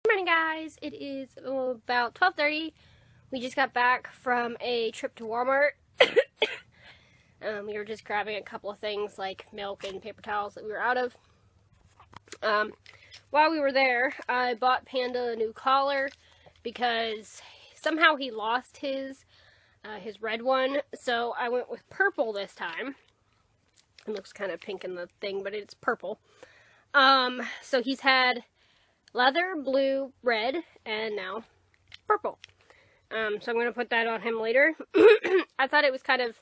Good morning, guys. It is about 12:30. We just got back from a trip to Walmart. We were just grabbing a couple of things like milk and paper towels that we were out of. While we were there, I bought Panda a new collar because somehow he lost his red one, so I went with purple this time. It looks kind of pink in the thing, but it's purple. So he's had leather, blue, red, and now purple. So I'm going to put that on him later. I thought it was kind of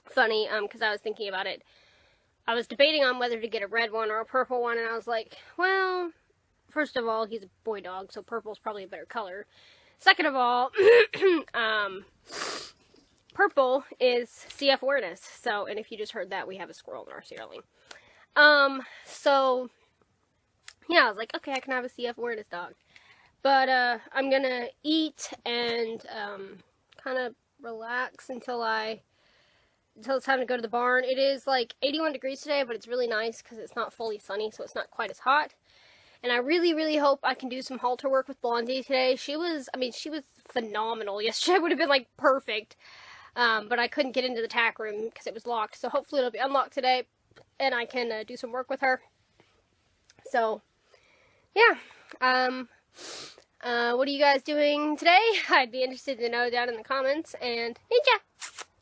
funny, because I was thinking about it. I was debating on whether to get a red one or a purple one, and I was like, well, first of all, he's a boy dog, so purple's probably a better color. Second of all, purple is CF awareness. So, and if you just heard that, we have a squirrel in our ceiling. So yeah, I was like, okay, I can have a CF awareness dog. But I'm gonna eat and kind of relax until it's time to go to the barn. It is like 81 degrees today, but it's really nice because it's not fully sunny, so it's not quite as hot. And I really, really hope I can do some halter work with Blondie today. She was phenomenal. Yesterday would have been like perfect, but I couldn't get into the tack room because it was locked. So hopefully it'll be unlocked today, and I can do some work with her. So yeah, what are you guys doing today? I'd be interested to know down in the comments. And Ninja,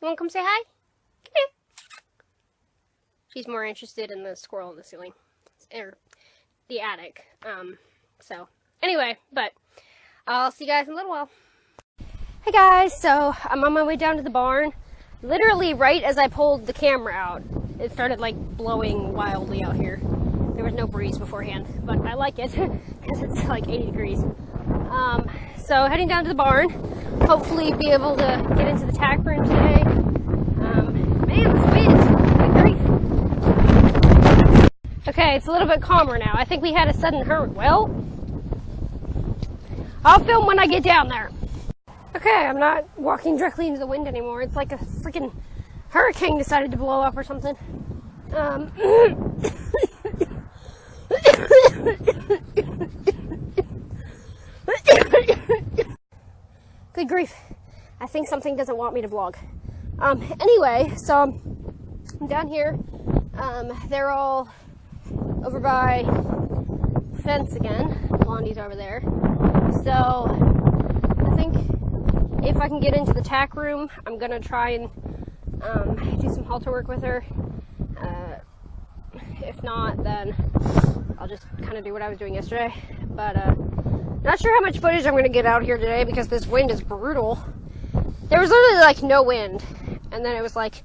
you want to come say hi? Come here. She's more interested in the squirrel in the ceiling, or the attic. So anyway, but I'll see you guys in a little while. Hey guys, so I'm on my way down to the barn. Literally right as I pulled the camera out, it started like blowing wildly out here. There was no breeze beforehand, but I like it because it's like 80 degrees. So heading down to the barn, hopefully be able to get into the tack room today. Man, this wind, good grief. Okay, it's a little bit calmer now. I think we had a sudden hurricane. Well, I'll film when I get down there. Okay, I'm not walking directly into the wind anymore. It's like a freaking hurricane decided to blow up or something. Good grief. I think something doesn't want me to vlog. Anyway, so I'm down here. They're all over by the fence again. Blondie's over there. So I think if I can get into the tack room, I'm gonna try and do some halter work with her. If not, then I'll just kind of do what I was doing yesterday. But not sure how much footage I'm going to get out here today because this wind is brutal. There was literally like no wind, and then it was like,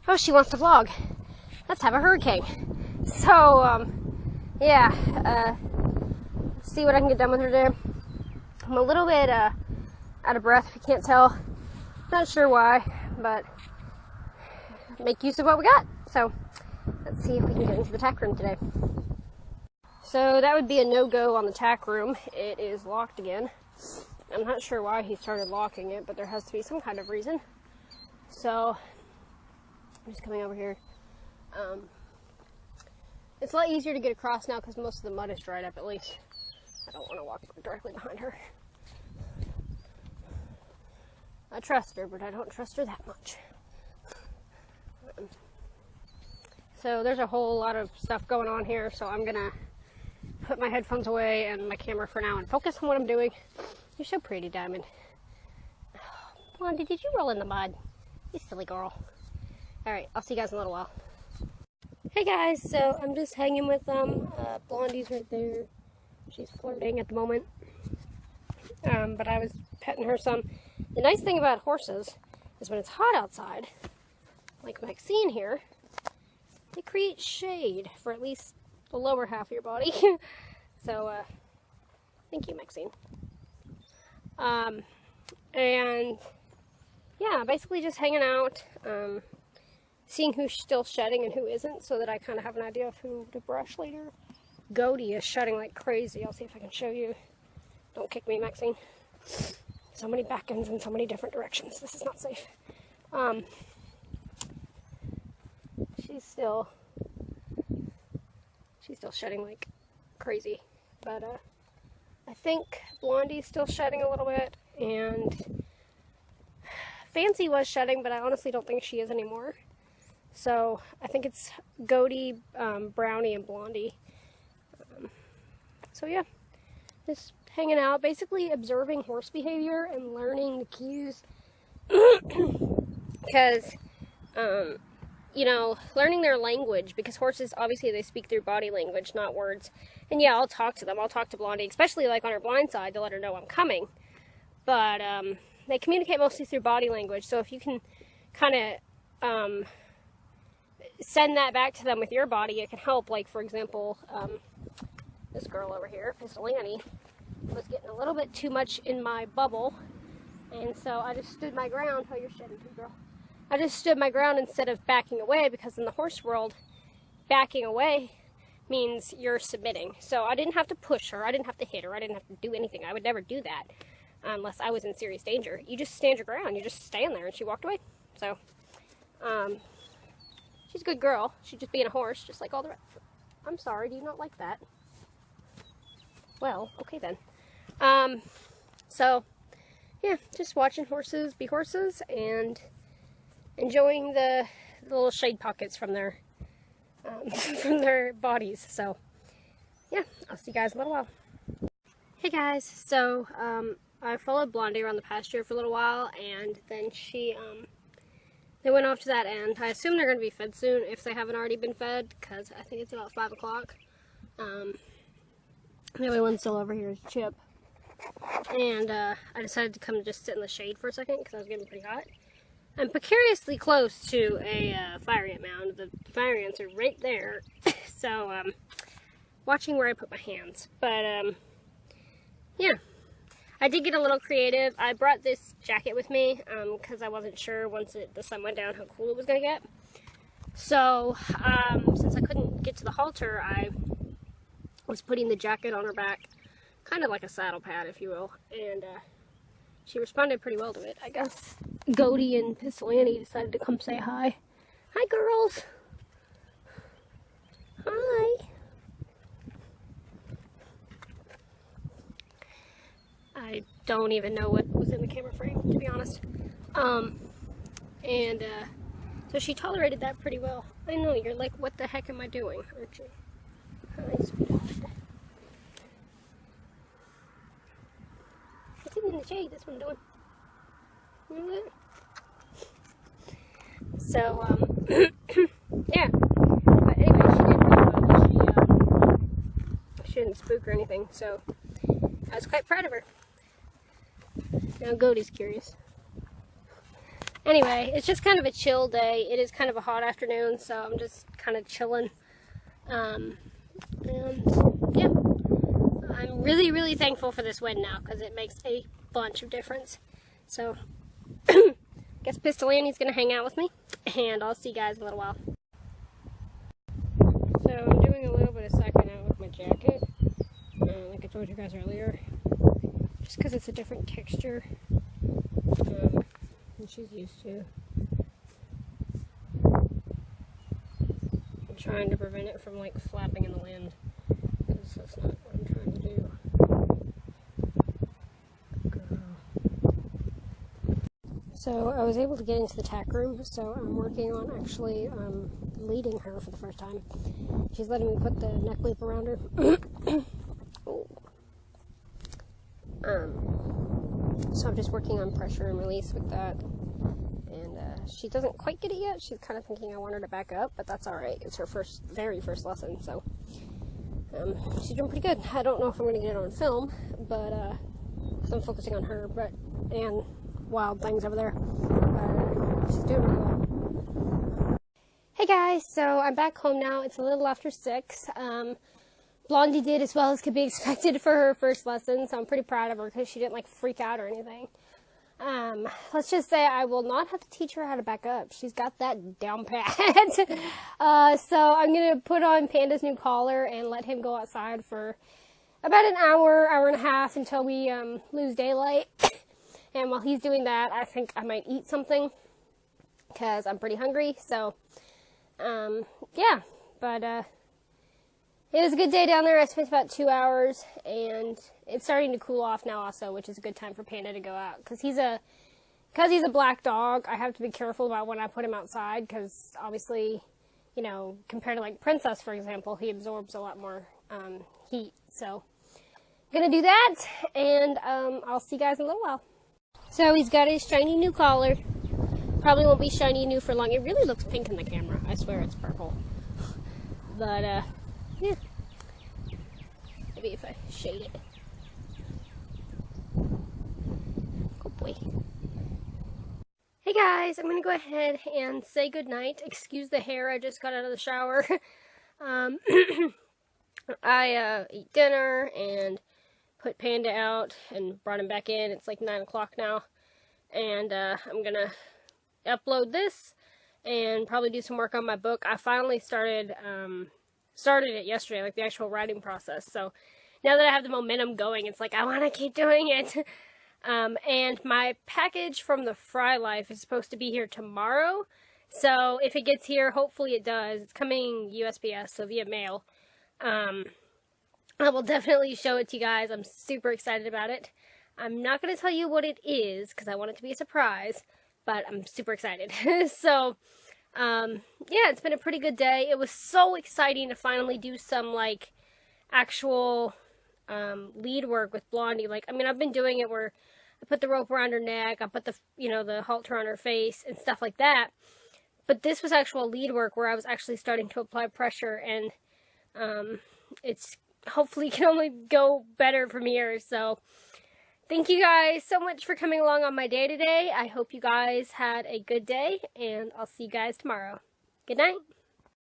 oh, she wants to vlog. Let's have a hurricane. So yeah, see what I can get done with her today. I'm a little bit out of breath if you can't tell. Not sure why, but make use of what we got. So let's see if we can get into the tack room today. So that would be a no-go on the tack room. It is locked again. I'm not sure why he started locking it, but there has to be some kind of reason. So I'm just coming over here. It's a lot easier to get across now because most of the mud is dried up at least. I don't want to walk directly behind her. I trust her, but I don't trust her that much. So there's a whole lot of stuff going on here, so I'm gonna put my headphones away and my camera for now and focus on what I'm doing. You're so pretty, Diamond. Blondie, did you roll in the mud? You silly girl. Alright, I'll see you guys in a little while. Hey guys, so I'm just hanging with them. Blondie's right there. She's flirting at the moment. But I was petting her some. The nice thing about horses is when it's hot outside, like Maxine here, they create shade for at least the lower half of your body. So, thank you, Maxine. And yeah, basically just hanging out, seeing who's still shedding and who isn't, so that I kind of have an idea of who to brush later. Goaty is shedding like crazy. I'll see if I can show you. Don't kick me, Maxine. So many back ends in so many different directions. This is not safe. She's still shedding like crazy, but I think Blondie's still shedding a little bit, and Fancy was shedding, but I honestly don't think she is anymore. So I think it's Goaty, Brownie, and Blondie. So yeah, just hanging out, basically observing horse behavior and learning the cues. Because, you know, learning their language, because horses, obviously, they speak through body language, not words. And yeah, I'll talk to them. I'll talk to Blondie, especially like on her blind side, to let her know I'm coming. But they communicate mostly through body language. So if you can kind of send that back to them with your body, it can help. Like, for example, this girl over here, Pistol Annie, was getting a little bit too much in my bubble. And so I just stood my ground. Oh, you're shedding too, girl. I just stood my ground instead of backing away, because in the horse world, backing away means you're submitting. So I didn't have to push her. I didn't have to hit her. I didn't have to do anything. I would never do that unless I was in serious danger. You just stand your ground. You just stand there, and she walked away. So she's a good girl. She's just being a horse, just like all the rest. I'm sorry. Do you not like that? Well, okay then. So yeah, just watching horses be horses and enjoying the little shade pockets from their bodies. So yeah, I'll see you guys in a little while. Hey guys, so I followed Blondie around the pasture for a little while, and then they went off to that end. I assume they're going to be fed soon if they haven't already been fed, because I think it's about 5 o'clock. The only one still over here is Chip. And I decided to come just sit in the shade for a second because I was getting pretty hot. I'm precariously close to a fire ant mound. The fire ants are right there. So, watching where I put my hands. But, yeah. I did get a little creative. I brought this jacket with me because I wasn't sure once the sun went down how cool it was going to get. So, since I couldn't get to the halter, I was putting the jacket on her back, kind of like a saddle pad, if you will, and she responded pretty well to it, I guess. Goaty and Pistol Annie decided to come say hi. Hi, girls. Hi. I don't even know what was in the camera frame, to be honest. So she tolerated that pretty well. I know, you're like, what the heck am I doing, aren't you? Hi, sweetheart. Sitting in the shade, that's what I'm doing. So, yeah. But anyway, she did really well. She didn't spook or anything, so I was quite proud of her. Now Goaty's curious. Anyway, it's just kind of a chill day. It is kind of a hot afternoon, so I'm just kind of chilling. And yeah, I'm really, really thankful for this wind now, because it makes a bunch of difference. So, guess Pistol Annie's going to hang out with me, and I'll see you guys in a little while. So, I'm doing a little bit of cycling out with my jacket, like I told you guys earlier, just because it's a different texture than she's used to. I'm trying to prevent it from, like, flapping in the wind, because that's not what I'm trying to do. So I was able to get into the tack room, so I'm working on actually leading her for the first time. She's letting me put the neck loop around her. Oh. So I'm just working on pressure and release with that. And she doesn't quite get it yet. She's kind of thinking I want her to back up, but that's alright. It's her very first lesson, so she's doing pretty good. I don't know if I'm going to get it on film, but because I'm focusing on her, and wild things over there. She's doing really well. Hey guys, so I'm back home now. It's a little after 6. Blondie did as well as could be expected for her first lesson, so I'm pretty proud of her because she didn't like freak out or anything. Let's just say I will not have to teach her how to back up. She's got that down pat. So I'm going to put on Panda's new collar and let him go outside for about an hour, hour and a half until we lose daylight. And while he's doing that, I think I might eat something because I'm pretty hungry. So, yeah, but It was a good day down there. I spent about 2 hours, and it's starting to cool off now also, which is a good time for Panda to go out. Because he's a black dog, I have to be careful about when I put him outside, because obviously, you know, compared to like Princess, for example, he absorbs a lot more heat. So, I'm going to do that, and I'll see you guys in a little while. So, he's got his shiny new collar. Probably won't be shiny new for long. It really looks pink in the camera. I swear it's purple. But, yeah. Maybe if I shade it. Good boy. Hey guys, I'm going to go ahead and say goodnight. Excuse the hair, I just got out of the shower. I ate dinner and put Panda out and brought him back in. It's like 9 o'clock now. And I'm going to upload this and probably do some work on my book. I finally started it yesterday, like the actual writing process. So now that I have the momentum going, it's like I want to keep doing it. And my package from the Fry Life is supposed to be here tomorrow. So if it gets here, hopefully it does. It's coming USPS, so via mail. I will definitely show it to you guys. I'm super excited about it. I'm not going to tell you what it is because I want it to be a surprise, but I'm super excited. So, yeah, it's been a pretty good day. It was so exciting to finally do some, like, actual lead work with Blondie. Like, I mean, I've been doing it where I put the rope around her neck, I put the, you know, the halter on her face and stuff like that. But this was actual lead work where I was actually starting to apply pressure, and it's hopefully can only go better from here. So thank you guys so much for coming along on my day today. I hope you guys had a good day, and I'll see you guys tomorrow. Good night.